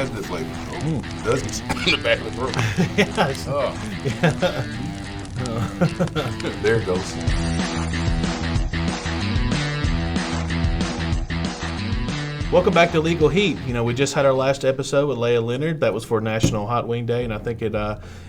is good flavor. Oh, it does get in the back of the throat. Yes. Oh. Yeah. There it goes. Welcome back to Legal Heat. You know, we just had our last episode with Leah Leonard. That was for National Hot Wing Day, and I think it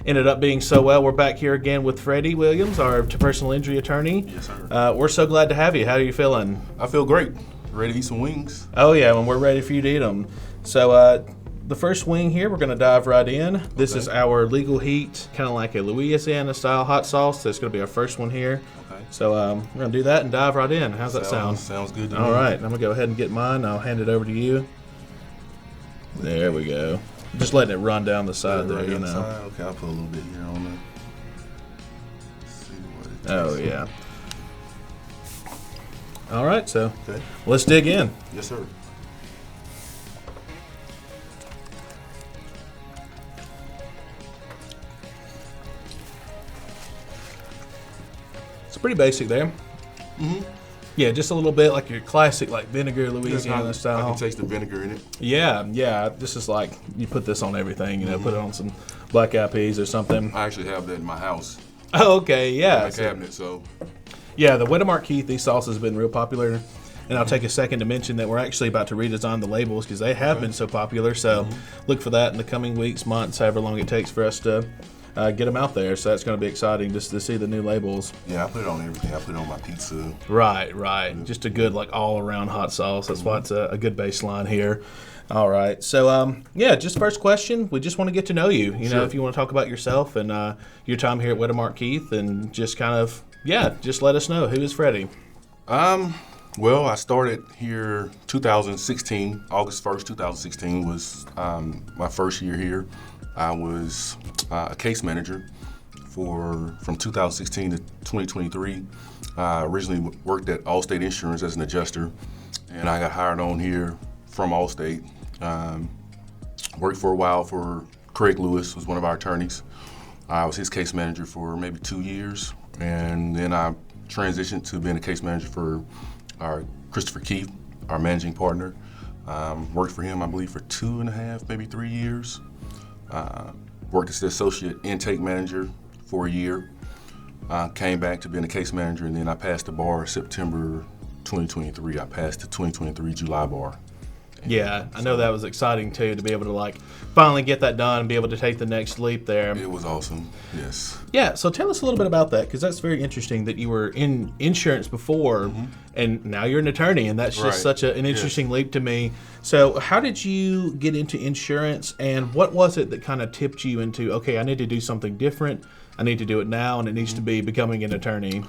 ended up being so well. We're back here again with Freddie Williams, our personal injury attorney. Yes, sir. We're so glad to have you. How are you feeling? I feel great. Ready to eat some wings? Oh, yeah, and we're ready for you to eat them. So the first wing here, we're going to dive right in. This is our Legal Heat, kind of like a Louisiana-style hot sauce. That's going to be our first one here. Okay. So we're going to do that and dive right in. How's that sound? Sounds good to me. All right, I'm going to go ahead and get mine. I'll hand it over to you. There we go. Just letting it run down the side there, you know. Okay, I'll put a little bit here on there. See what it tastes Oh, yeah. All right, so Okay. let's dig in. Yes, sir. It's pretty basic there. Mm-hmm. Yeah, just a little bit like your classic, like vinegar Louisiana I style. can taste the vinegar in it. Yeah. This is like you put this on everything. You know, put it on some black eyed peas or something. I actually have that in my house, Oh, okay, yeah. in my So- cabinet. So Yeah, the Wettermark Keith, these sauces have been real popular. And I'll take a second to mention that we're actually about to redesign the labels because they have been so popular. So look for that in the coming weeks, months, however long it takes for us to get them out there. So that's going to be exciting just to see the new labels. yeah, I put it on everything. I put it on my pizza. Right. Just a good, like, all-around hot sauce. That's why it's a good baseline here. All right. So, just first question. We just want to get to know you. You know, Sure. if you want to talk about yourself and your time here at Wettermark Keith and just kind of, just let us know. Who is Freddie? Well, I started here 2016. August 1st, 2016 was my first year here. I was a case manager from 2016 to 2023. I originally worked at Allstate Insurance as an adjuster, and I got hired on here from Allstate. Worked for a while for Craig Lewis, was one of our attorneys. I was his case manager for maybe 2 years, and then I transitioned to being a case manager for our Christopher Keith, our managing partner. Worked for him, I believe, for 2.5, maybe 3 years. Worked as the associate intake manager for a year. Came back to being a case manager, and then I passed the bar September 2023. I passed the 2023 July bar. Yeah, I know that was exciting, too, to be able to, like, finally get that done and be able to take the next leap there. It was awesome, yes. Yeah, so tell us a little bit about that, because that's very interesting that you were in insurance before, and now you're an attorney, and that's just Right. such an interesting leap to me. So how did you get into insurance, and what was it that kind of tipped you into, okay, I need to do something different, I need to do it now, and it needs to be becoming an attorney?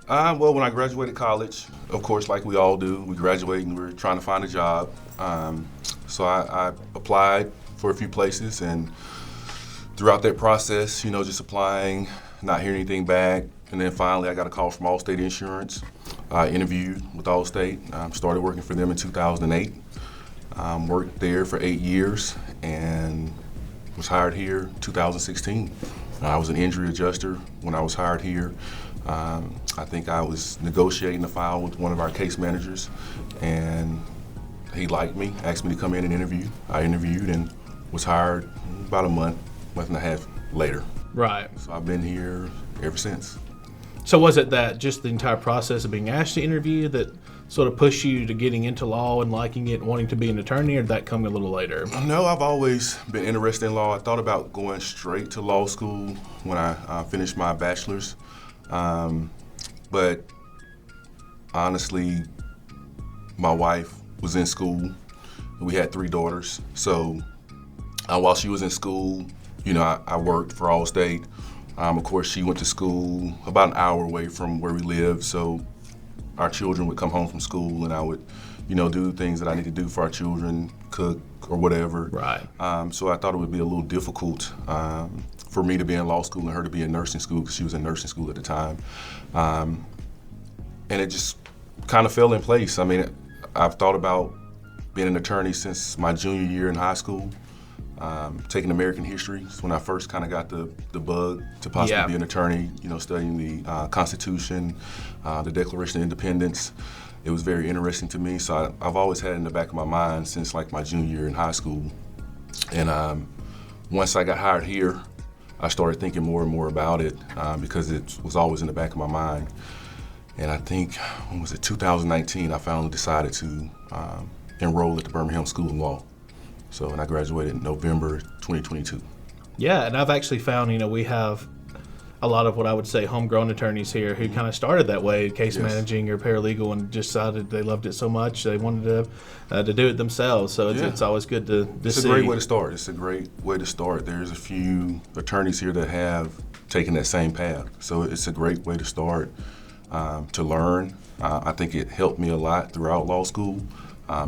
Well, when I graduated college, of course, like we all do, we graduate and we're trying to find a job. So I applied for a few places, and throughout that process, just applying, not hearing anything back, and then finally I got a call from Allstate Insurance. I interviewed with Allstate, started working for them in 2008, worked there for 8 years, and was hired here in 2016. I was an injury adjuster when I was hired here. I think I was negotiating the file with one of our case managers, and he liked me, asked me to come in and interview. I interviewed and was hired about a month and a half later. Right. So I've been here ever since. So was it that just the entire process of being asked to interview that sort of pushed you to getting into law and liking it and wanting to be an attorney, or did that come a little later? No, I've always been interested in law. I thought about going straight to law school when I finished my bachelor's. But honestly, my wife was in school, and we had 3 daughters. So while she was in school, I worked for Allstate. Of course, she went to school about an hour away from where we lived. So our children would come home from school, and I would, do things that I need to do for our children, cook or whatever. Right. So I thought it would be a little difficult for me to be in law school and her to be in nursing school, because she was in nursing school at the time. And it just kind of fell in place. I mean, I've thought about being an attorney since my junior year in high school. Taking American history. So when I first kind of got the bug to possibly be an attorney, studying the Constitution, the Declaration of Independence, it was very interesting to me. So I've always had in the back of my mind since like my junior year in high school And once I got hired here, I started thinking more and more about it because it was always in the back of my mind. And I think, when was it, 2019, I finally decided to enroll at the Birmingham School of Law. So, and I graduated in November 2022. Yeah, and I've actually found, we have a lot of what I would say homegrown attorneys here who kind of started that way, case managing or paralegal, and just decided they loved it so much they wanted to do it themselves. So it's always good to see. It's a great way to start. It's a great way to start. There's a few attorneys here that have taken that same path. So it's a great way to start, to learn. I think it helped me a lot throughout law school,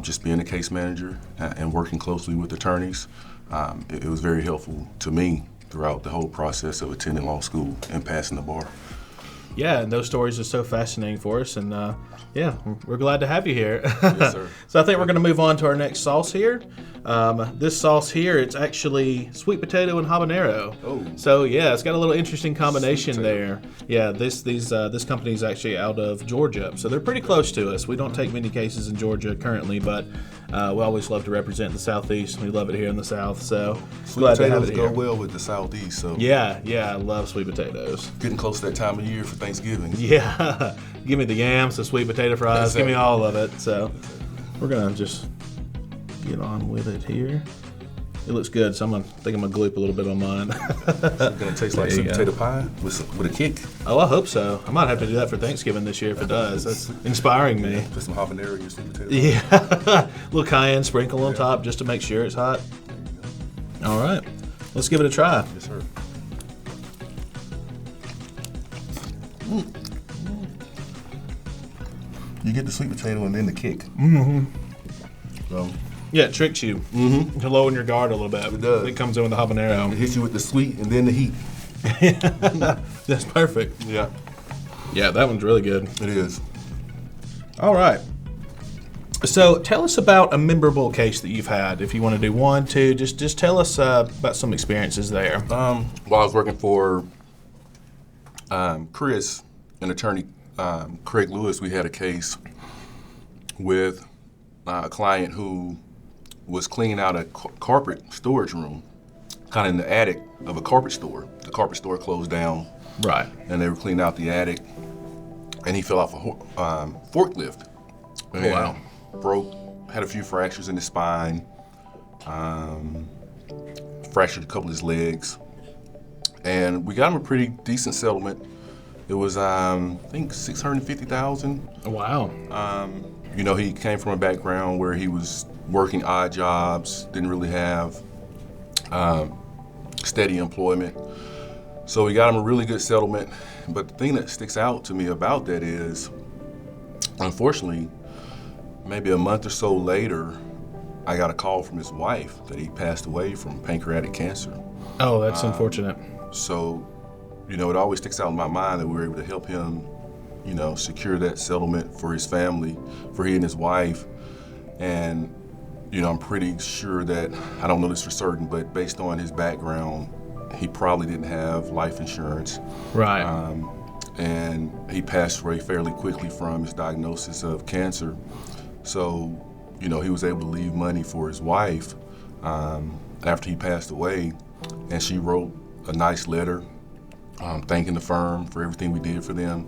just being a case manager and working closely with attorneys. It was very helpful to me throughout the whole process of attending law school and passing the bar. Yeah, and those stories are so fascinating for us, and we're glad to have you here. Yes, sir. So I think we're going to move on to our next sauce here. This sauce here, it's actually sweet potato and habanero. Oh. So yeah, it's got a little interesting combination there. Yeah, this company is actually out of Georgia, so they're pretty close to us. We don't take many cases in Georgia currently, but we always love to represent the Southeast. We love it here in the South, so Sweet glad to have potatoes it here. go well with the Southeast, so Yeah, I love sweet potatoes. getting close to that time of year for Thanksgiving. Yeah, give me the yams, the sweet potato fries, give me all of it. So we're gonna just get on with it here. It looks good, so I think I'm gonna gloop a little bit on mine. It's gonna taste like sweet potato pie with a kick. Oh, I hope so. I might have to do that for Thanksgiving this year if it does. That's inspiring me. Put some habanero in your sweet potato. Yeah, a little cayenne sprinkle on top just to make sure it's hot. All right, let's give it a try. Yes, sir. You get the sweet potato and then the kick. Mm-hmm. So Yeah, it tricks you to lower your guard a little bit. It does. It comes in with the habanero. it hits you with the sweet and then the heat. That's perfect. Yeah, Yeah, that one's really good. it is. All right. So tell us about a memorable case that you've had. If you want to do one, two, just tell us about some experiences there. While I was working for Chris, an attorney, Craig Lewis, we had a case with a client who was cleaning out a carpet storage room, kind of in the attic of a carpet store. The carpet store closed down, Right. and they were cleaning out the attic, and he fell off a forklift. And Wow. had a few fractures in his spine, fractured a couple of his legs, and we got him a pretty decent settlement. It was, I think, $650,000. Wow. He came from a background where he was working odd jobs, didn't really have steady employment. So we got him a really good settlement. But the thing that sticks out to me about that is, unfortunately, maybe a month or so later, I got a call from his wife that he passed away from pancreatic cancer. Oh, that's unfortunate. So, it always sticks out in my mind that we were able to help him, secure that settlement for his family, for he and his wife. And, I'm pretty sure that, I don't know this for certain, but based on his background, he probably didn't have life insurance. Right. And he passed away fairly quickly from his diagnosis of cancer. So, he was able to leave money for his wife after he passed away. And she wrote a nice letter thanking the firm for everything we did for them.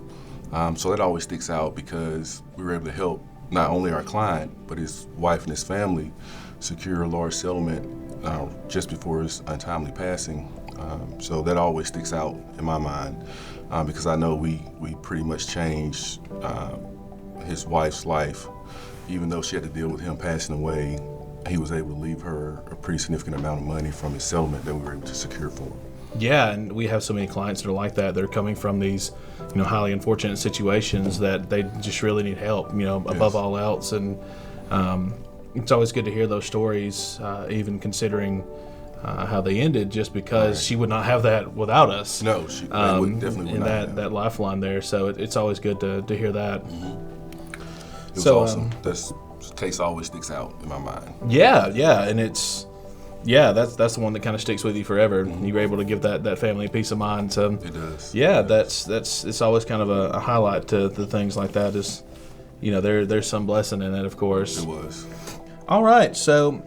So that always sticks out because we were able to help not only our client, but his wife and his family secure a large settlement just before his untimely passing. So that always sticks out in my mind because I know we pretty much changed his wife's life. Even though she had to deal with him passing away, he was able to leave her a pretty significant amount of money from his settlement that we were able to secure for her. Yeah, and we have so many clients that are like that. They're coming from these, highly unfortunate situations that they just really need help, above all else. And it's always good to hear those stories, even considering how they ended, just because she would not have that without us. No, she definitely would not have that lifeline there. So it's always good to hear that. It was awesome. This case always sticks out in my mind. Yeah, and it's that's the one that kind of sticks with you forever. You were able to give that family a peace of mind. So It does. yeah, that's it's always kind of a highlight to the things like that. Is there's some blessing in it, of course. It was. All right, so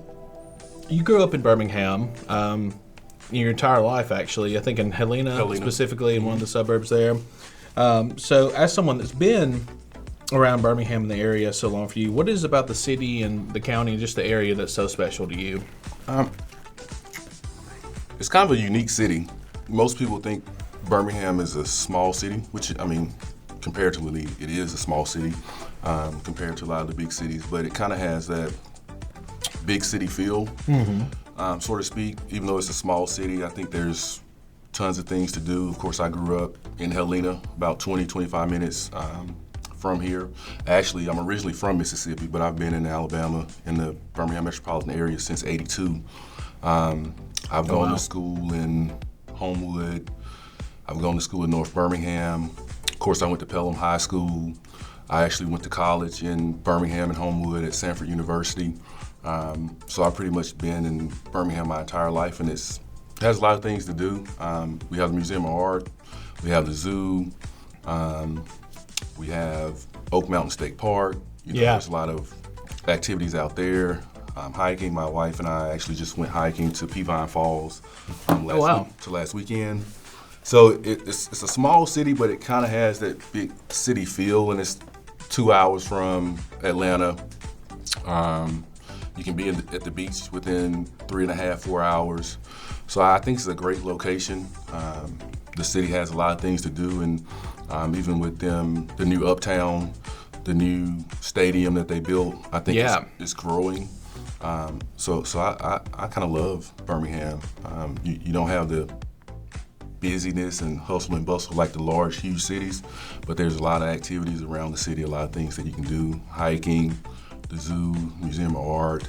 you grew up in Birmingham your entire life, actually. I think in Helena. Specifically, in one of the suburbs there. So, as someone that's been around Birmingham in the area so long for you, what is about the city and the county and just the area that's so special to you? It's kind of a unique city. Most people think Birmingham is a small city, which, I mean, comparatively, it is a small city compared to a lot of the big cities, but it kind of has that big city feel, so to speak. Even though it's a small city, I think there's tons of things to do. Of course, I grew up in Helena, about 20, 25 minutes from here. Actually, I'm originally from Mississippi, but I've been in Alabama, in the Birmingham metropolitan area since '82. I've gone to school in Homewood. I've gone to school in North Birmingham. Of course, I went to Pelham High School. I actually went to college in Birmingham and Homewood at Sanford University. So I've pretty much been in Birmingham my entire life, and it has a lot of things to do. We have the Museum of Art. We have the zoo. We have Oak Mountain State Park. There's a lot of activities out there. Hiking, my wife and I actually just went hiking to Peavine Falls last weekend. So it's a small city, but it kind of has that big city feel, and it's 2 hours from Atlanta. You can be at the beach within 3.5, 4 hours. So I think it's a great location. The city has a lot of things to do, and even with them, the new Uptown, the new stadium that they built, I think it's growing. So I kind of love Birmingham. You don't have the busyness and hustle and bustle like the large, huge cities, but there's a lot of activities around the city, a lot of things that you can do. Hiking, the zoo, Museum of Art,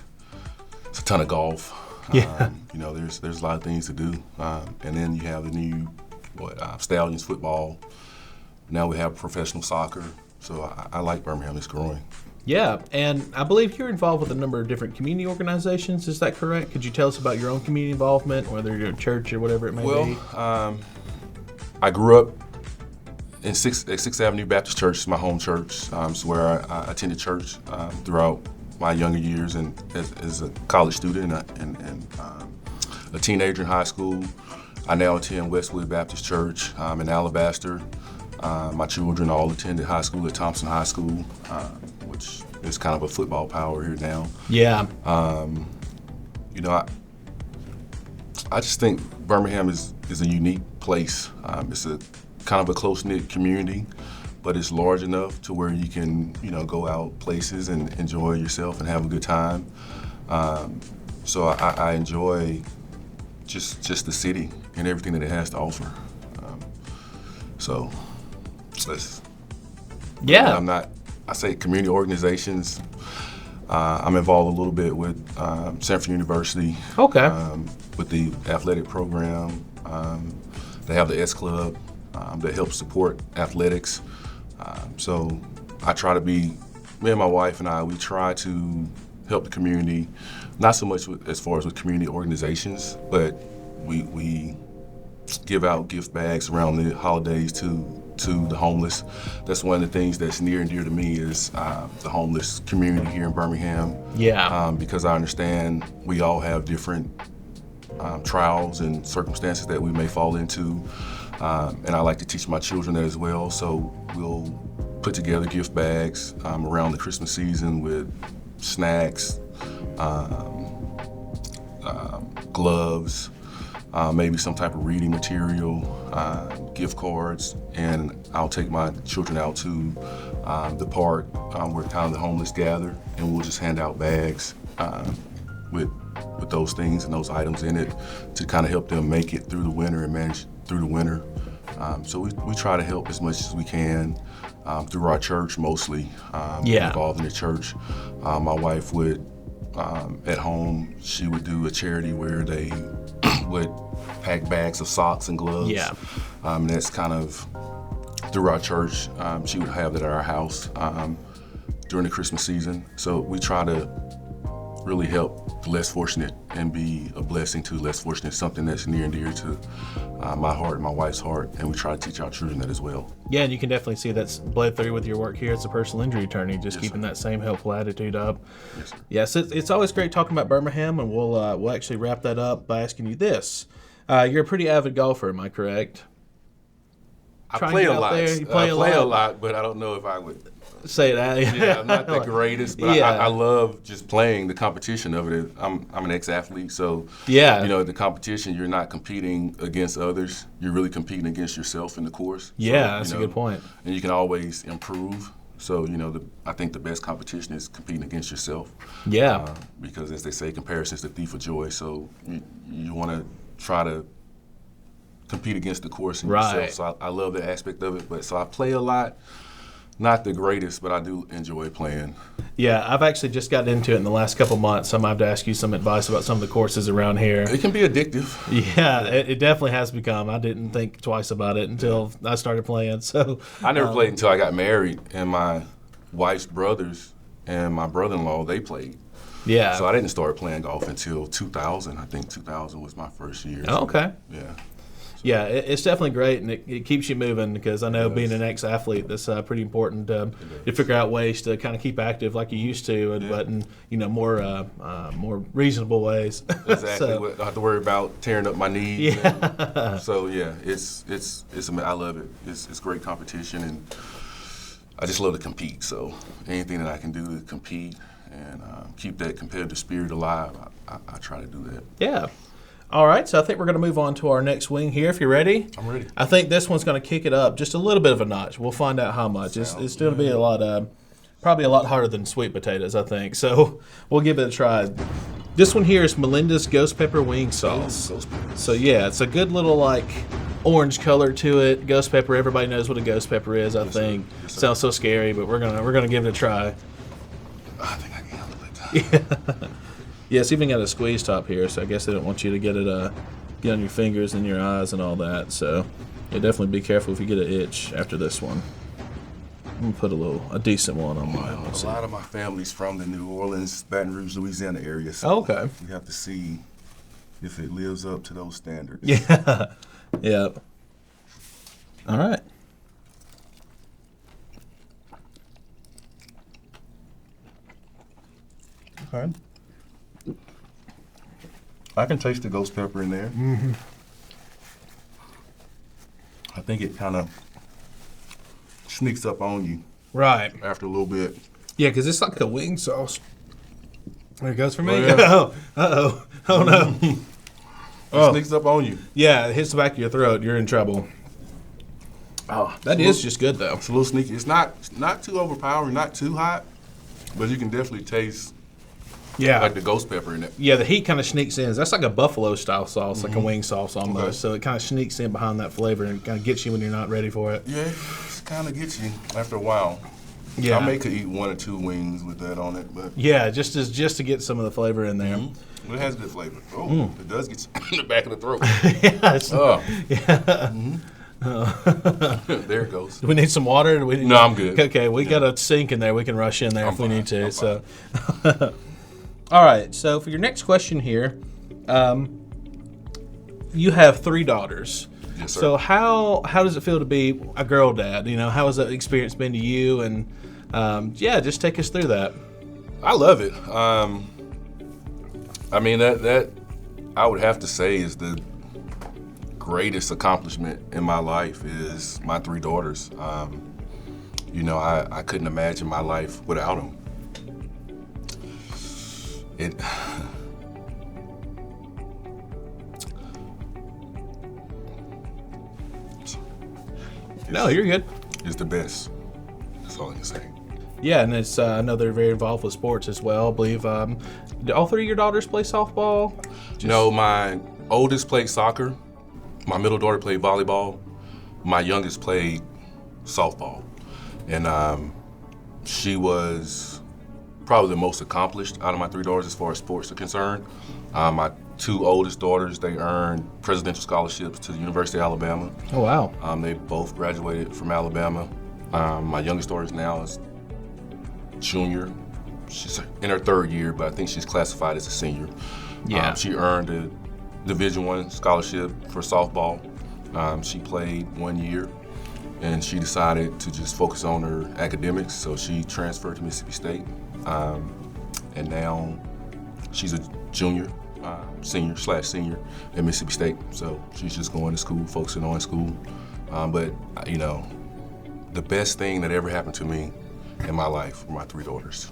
it's a ton of golf. There's a lot of things to do. And then you have the new Stallions football. Now we have professional soccer. So I like Birmingham, it's growing. Yeah, and I believe you're involved with a number of different community organizations. Is that correct? Could you tell us about your own community involvement, whether you're a church or whatever it may be? I grew up in 6th Avenue Baptist Church, is my home church. It's where I attended church throughout my younger years and as a college student and a teenager in high school. I now attend Westwood Baptist Church in Alabaster. My children all attended high school at Thompson High School, which is kind of a football power here now. Yeah. I just think Birmingham is a unique place. It's a kind of a close-knit community, but it's large enough to where you can, go out places and enjoy yourself and have a good time. So I enjoy just the city and everything that it has to offer. I say community organizations. I'm involved a little bit with Sanford University. Okay. With the athletic program. They have the S Club that helps support athletics. So I try to me and my wife and we try to help the community, not so much as far as with community organizations, but we give out gift bags around the holidays to the homeless. That's one of the things that's near and dear to me is the homeless community here in Birmingham. Yeah. Because I understand we all have different trials and circumstances that we may fall into. And I like to teach my children that as well. So we'll put together gift bags around the Christmas season with snacks, gloves, maybe some type of reading material, gift cards, and I'll take my children out to the park where kind of the homeless gather, and we'll just hand out bags with those things and those items in it to kind of help them make it through the winter and manage through the winter. So we try to help as much as we can through our church mostly. Involved in the church. My wife would, at home, she would do a charity where they would pack bags of socks and gloves. Yeah. And that's kind of through our church. She would have that at our house during the Christmas season. So we try to really help the less fortunate and be a blessing to the less fortunate, something that's near and dear to my heart and my wife's heart, and we try to teach our children that as well. Yeah, and you can definitely see that's bled through with your work here as a personal injury attorney, just keeping that same helpful attitude up. Yes, sir. Yes, it's always great talking about Birmingham, and we'll actually wrap that up by asking you this. You're a pretty avid golfer, am I correct? I play a lot. You play a lot, but I don't know if I would say that. Yeah, I'm not the greatest, but Yeah. I love just playing the competition of it. I'm an ex-athlete, so Yeah. the competition, you're not competing against others. You're really competing against yourself in the course. Yeah, So, that's a good point. And you can always improve. So, I think the best competition is competing against yourself. Yeah. Because as they say, comparison is the thief of joy. So you want to try to compete against the course and Right. yourself. So I love that aspect of it. So I play a lot. Not the greatest, but I do enjoy playing. Yeah, I've actually just gotten into it in the last couple months, so I might have to ask you some advice about some of the courses around here. It can be addictive. Yeah, it definitely has become. I didn't think twice about it until I started playing. So I never played until I got married, and my wife's brothers and my brother-in-law, they played. yeah. So I didn't start playing golf until 2000. I think 2000 was my first year. Oh, okay. Yeah. Yeah, it's definitely great, and it keeps you moving because I know being an ex-athlete, that's pretty important to figure out ways to kind of keep active like you used to, but in more reasonable ways. Exactly. So, I don't have to worry about tearing up my knees. yeah. So yeah, it's I love it. It's great competition, and I just love to compete. So anything that I can do to compete and keep that competitive spirit alive, I try to do that. Yeah. All right, so I think we're going to move on to our next wing here, if you're ready. I'm ready. I think this one's going to kick it up just a little bit of a notch. We'll find out how much. It's going to be probably a lot harder than sweet potatoes, I think. So we'll give it a try. This one here is Melinda's Ghost Pepper Wing Sauce. Ghost pepper. So yeah, it's a good little orange color to it. Ghost pepper. Everybody knows what a ghost pepper is, I think. Yes, sir. Sounds so scary, but we're gonna give it a try. I think I can handle it. Yeah, it's even got a squeeze top here, so I guess they don't want you to get it get on your fingers and your eyes and all that. So yeah, definitely be careful if you get an itch after this one. I'm gonna put a decent one on mine. A Let's see. lot of my family's from the New Orleans, Baton Rouge, Louisiana area. So Oh, okay. we have to see if it lives up to those standards. Yeah. Yep. All right. Okay. I can taste the ghost pepper in there. Mm-hmm. I think it kind of sneaks up on you Right. after a little bit. Yeah, because it's like a wing sauce. There it goes for me. Oh, yeah. Oh, uh-oh. Oh, no. It sneaks up on you. Yeah, it hits the back of your throat. You're in trouble. Oh, that is just good, though. It's a little sneaky. It's not too overpowering, not too hot, but you can definitely taste Yeah. like the ghost pepper in it. Yeah, the heat kind of sneaks in. That's like a buffalo-style sauce, like a wing sauce almost. Okay. So it kind of sneaks in behind that flavor and kind of gets you when you're not ready for it. Yeah, it kind of gets you after a while. Yeah. I may could eat 1 or 2 wings with that on it, but Yeah, just to get some of the flavor in there. it has good flavor. Oh, it does get you in the back of the throat. Yeah, it's- Oh, yeah. there it goes. Do we need some water? Do we need No, I'm good. Okay, we got a sink in there. We can rush in there I'm if we fine. need to. I'm So, all right. So for your next question here, you have 3 daughters. Yes, sir. So how does it feel to be a girl dad? How has that experience been to you? And just take us through that. I love it. I mean, that I would have to say is the greatest accomplishment in my life is my 3 daughters. I couldn't imagine my life without them. No, you're good. It's the best. That's all I can say. Yeah, and it's I know they're very involved with sports as well. I believe do all 3 of your daughters play softball? No, my oldest played soccer. My middle daughter played volleyball. My youngest played softball. And she was probably the most accomplished out of my 3 daughters as far as sports are concerned. My 2 oldest daughters, they earned presidential scholarships to the University of Alabama. Oh wow. They both graduated from Alabama. My youngest daughter now is junior. she's in her third year, but I think she's classified as a senior. Yeah. She earned a Division I scholarship for softball. She played 1 year, and she decided to just focus on her academics, so she transferred to Mississippi State. And now she's a junior, senior at Mississippi State. So she's just going to school, focusing on school. But you know, the best thing that ever happened to me in my life were my 3 daughters.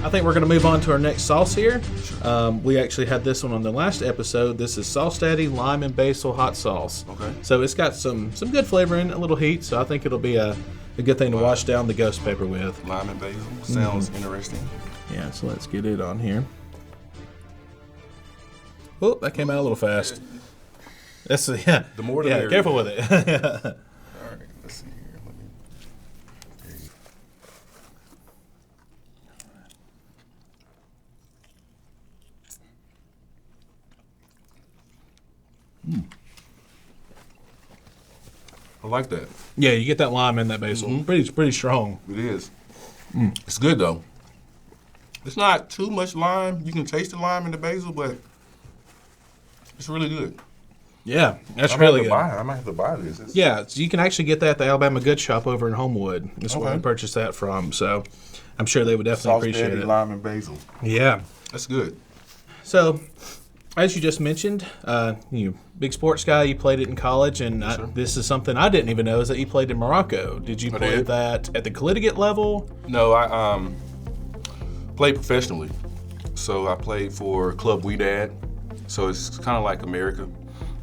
I think we're going to move on to our next sauce here. We actually had this one on the last episode. This is Sauce Daddy Lime and Basil Hot Sauce. Okay. So it's got some good flavor in it, a little heat, so I think it'll be a good thing to wash down the ghost pepper with. Lime and basil sounds interesting. Yeah, so let's get it on here. Oh, that came out a little fast. That's yeah. The more the yeah, merrier. careful with it. All right, let's see here. I like that. Yeah, you get that lime in that basil. Pretty strong. It is. It's good though. It's not too much lime. You can taste the lime in the basil, but it's really good. Yeah, that's I really good. I might have to buy this. Yeah, so you can actually get that at the Alabama Good Shop over in Homewood. That's where Okay. we purchased that from. So I'm sure they would definitely Sauce appreciate Daddy, it. lime and basil. Yeah. That's good. So, as you just mentioned, you big sports guy. You played it in college, and Yes, sir. this is something I didn't even know is that you played in Morocco. Did you I play did. that at the collegiate level? No, I played professionally. So I played for Club Wydad. So it's kind of like America.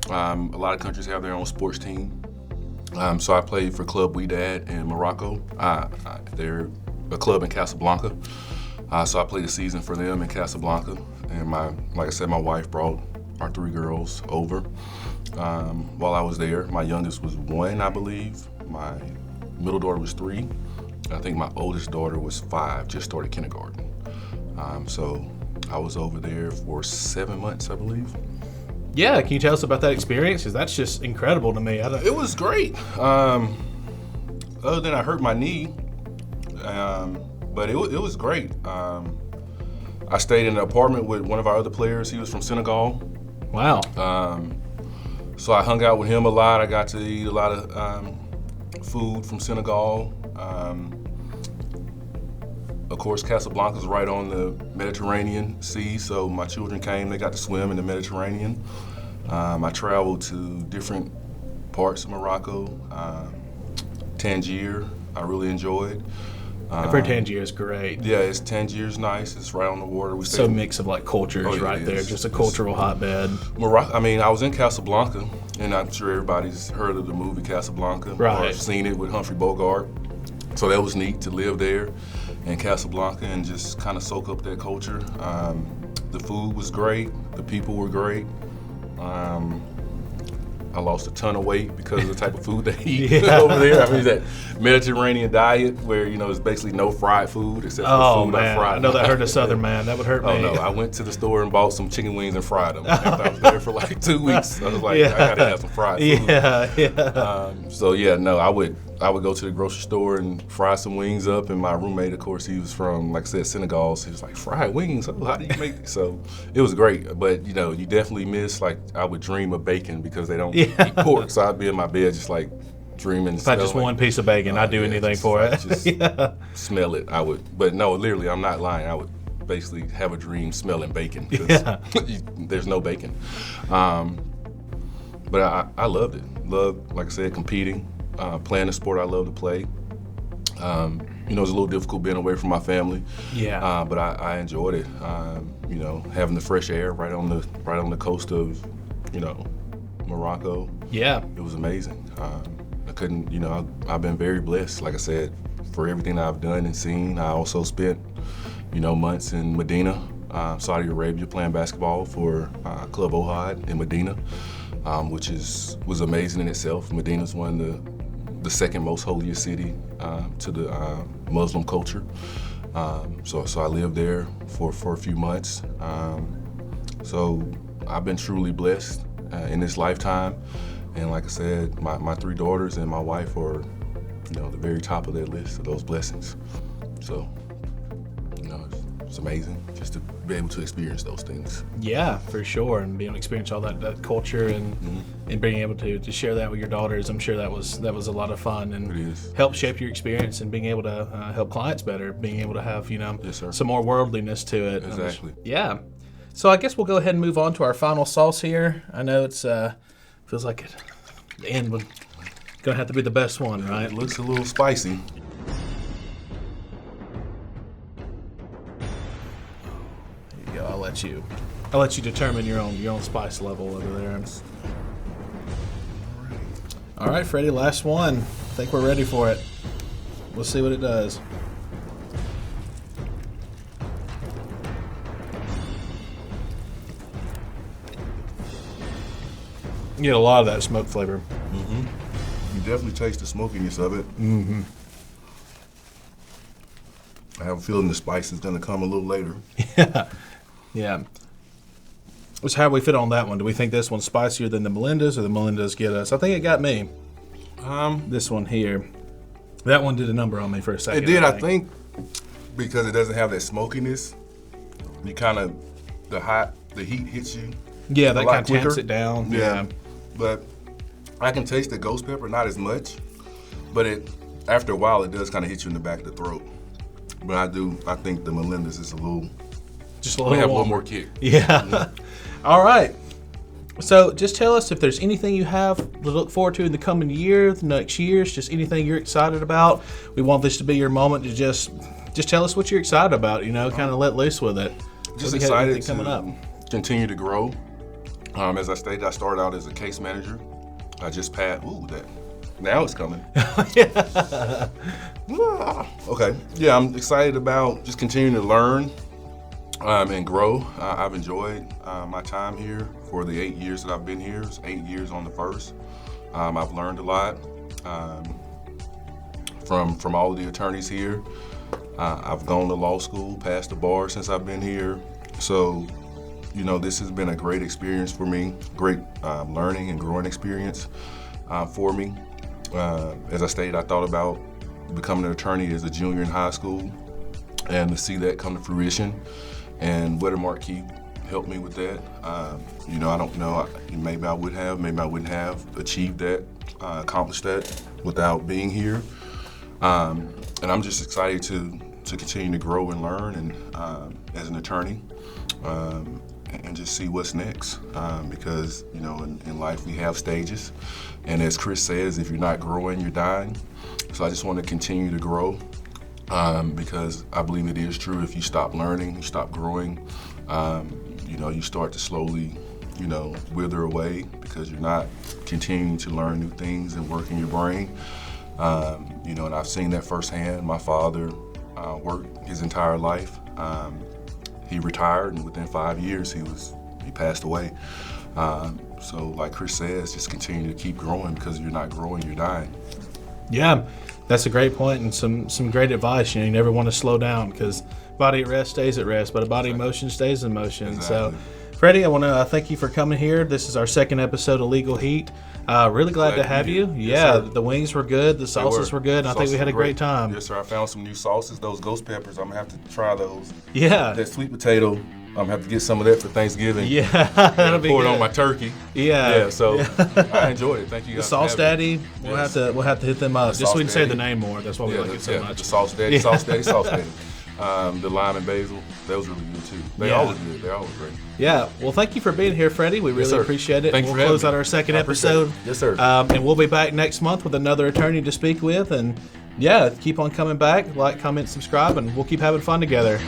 A lot of countries have their own sports team. So I played for Club Wydad in Morocco. They're a club in Casablanca. So I played a season for them in Casablanca. And like I said, my wife brought our 3 girls over while I was there. My youngest was 1, I believe. My middle daughter was 3. I think my oldest daughter was 5, just started kindergarten. So I was over there for 7 months, I believe. Yeah, can you tell us about that experience? Because that's just incredible to me. It was great. Other than I hurt my knee, but it was great. I stayed in an apartment with one of our other players. He was from Senegal. Wow. So I hung out with him a lot. I got to eat a lot of food from Senegal. Of course, Casablanca's right on the Mediterranean Sea, so my children came, they got to swim in the Mediterranean. I traveled to different parts of Morocco. Tangier, I really enjoyed. I've heard Tangier is great. Yeah, Tangier's nice. It's right on the water. We So mix of like cultures Oh, yeah, right it there, is. just a cultural hotbed. Morocco. I mean, I was in Casablanca, and I'm sure everybody's heard of the movie Casablanca Right. or seen it with Humphrey Bogart. So that was neat to live there in Casablanca and just kind of soak up that culture. The food was great. The people were great. I lost a ton of weight because of the type of food they eat Yeah. over there. I mean, that Mediterranean diet where, it's basically no fried food except for Oh food I man, fried. I know that hurt a Southern man. That would hurt me. Oh no, I went to the store and bought some chicken wings and fried them. After I was there for like 2 weeks, I was like, Yeah. I gotta have some fried food. Yeah. So yeah, no, I would go to the grocery store and fry some wings up. And my roommate, of course, he was from, like I said, Senegal. So he was like, fried wings? Oh, how do you make it? So it was great. But you definitely miss, like, I would dream of bacon because they don't eat pork. So I'd be in my bed just like dreaming. If I just one piece of bacon, I'd do anything for it. Just smell it. I would. But no, literally, I'm not lying. I would basically have a dream smelling bacon because there's no bacon. But I loved it. Loved, like I said, competing. Playing a sport I love to play. It's a little difficult being away from my family. Yeah. But I enjoyed it. Having the fresh air right on the coast of, Morocco. Yeah. It was amazing. I couldn't, I've been very blessed, like I said, for everything I've done and seen. I also spent, months in Medina, Saudi Arabia, playing basketball for Club Ohad in Medina, which was amazing in itself. Medina's one of the second most holiest city to the Muslim culture. So I lived there for a few months. So I've been truly blessed in this lifetime. And like I said, my 3 daughters and my wife are, the very top of that list of those blessings. So, it's amazing just to be able to experience those things. Yeah, for sure, and being able to experience all that culture and being able to share that with your daughters, I'm sure that was a lot of fun and help shape your experience and being able to help clients better, being able to have some more worldliness to it. Exactly. Yeah. So I guess we'll go ahead and move on to our final sauce here. I know it's feels like the end was gonna have to be the best one, right? It looks a little spicy. I'll let you determine your own spice level over there. All right, Freddie, last one. I think we're ready for it. We'll see what it does. You get a lot of that smoke flavor. Mm-hmm. You definitely taste the smokiness of it. Mm-hmm. I have a feeling the spice is going to come a little later. Yeah. So how do we fit on that one? Do we think this one's spicier than the Melinda's, or the Melinda's get us? I think it got me. This one here. That one did a number on me for a second. It did, I think, because it doesn't have that smokiness. You kind of, the heat hits you. Yeah, that kind of tamps it down. Yeah. But I can taste the ghost pepper, not as much. But after a while, it does kind of hit you in the back of the throat. But I think the Melinda's is just a little more kick. Yeah. All right. So just tell us if there's anything you have to look forward to in the coming year, the next years, just anything you're excited about. We want this to be your moment to just tell us what you're excited about, kind of let loose with it. Just excited to continue to grow. As I stated, I started out as a case manager. I just passed, now it's coming. Okay. Yeah, I'm excited about just continuing to learn and grow. I've enjoyed my time here for the 8 years that I've been here. It's 8 years on the first. I've learned a lot from all of the attorneys here. I've gone to law school, passed the bar since I've been here. So, this has been a great experience for me, great learning and growing experience for me. As I stated, I thought about becoming an attorney as a junior in high school, and to see that come to fruition. And Wettermark Keith helped me with that. I don't know, maybe I would have, maybe I wouldn't have achieved that, accomplished that without being here. And I'm just excited to continue to grow and learn and as an attorney. And just see what's next, because in life we have stages, and as Chris says, if you're not growing, you're dying. So I just want to continue to grow, because I believe it is true. If you stop learning, you stop growing, you start to slowly, wither away because you're not continuing to learn new things and work in your brain. And I've seen that firsthand. My father worked his entire life. He retired, and within 5 years, he passed away. So like Chris says, just continue to keep growing, because if you're not growing, you're dying. Yeah, that's a great point and some great advice. You never want to slow down, because body at rest stays at rest, but a body in motion stays in motion. Exactly. So, Freddie, I want to thank you for coming here. This is our second episode of Legal Heat. Really glad to have you. Yes, the wings were good. The sauces were good. And I think we had a great time. Yes, sir. I found some new sauces. Those ghost peppers, I'm going to have to try those. Yeah. That sweet potato, I'm going to have to get some of that for Thanksgiving. Yeah, that'll be pour good. it on my turkey. Yeah. So I enjoyed it. Thank you guys. The Sauce Daddy, we'll have to hit them up. Just so we can say the name more. That's why we like it so much. The Sauce Daddy, Sauce Daddy, Sauce Daddy. The lime and basil, that was really good too. They always good. They're always great. Yeah. Well, thank you for being here, Freddie. We really appreciate it. Thanks for close out our second episode. Yes, sir. And we'll be back next month with another attorney to speak with. And keep on coming back. Like, comment, subscribe, and we'll keep having fun together.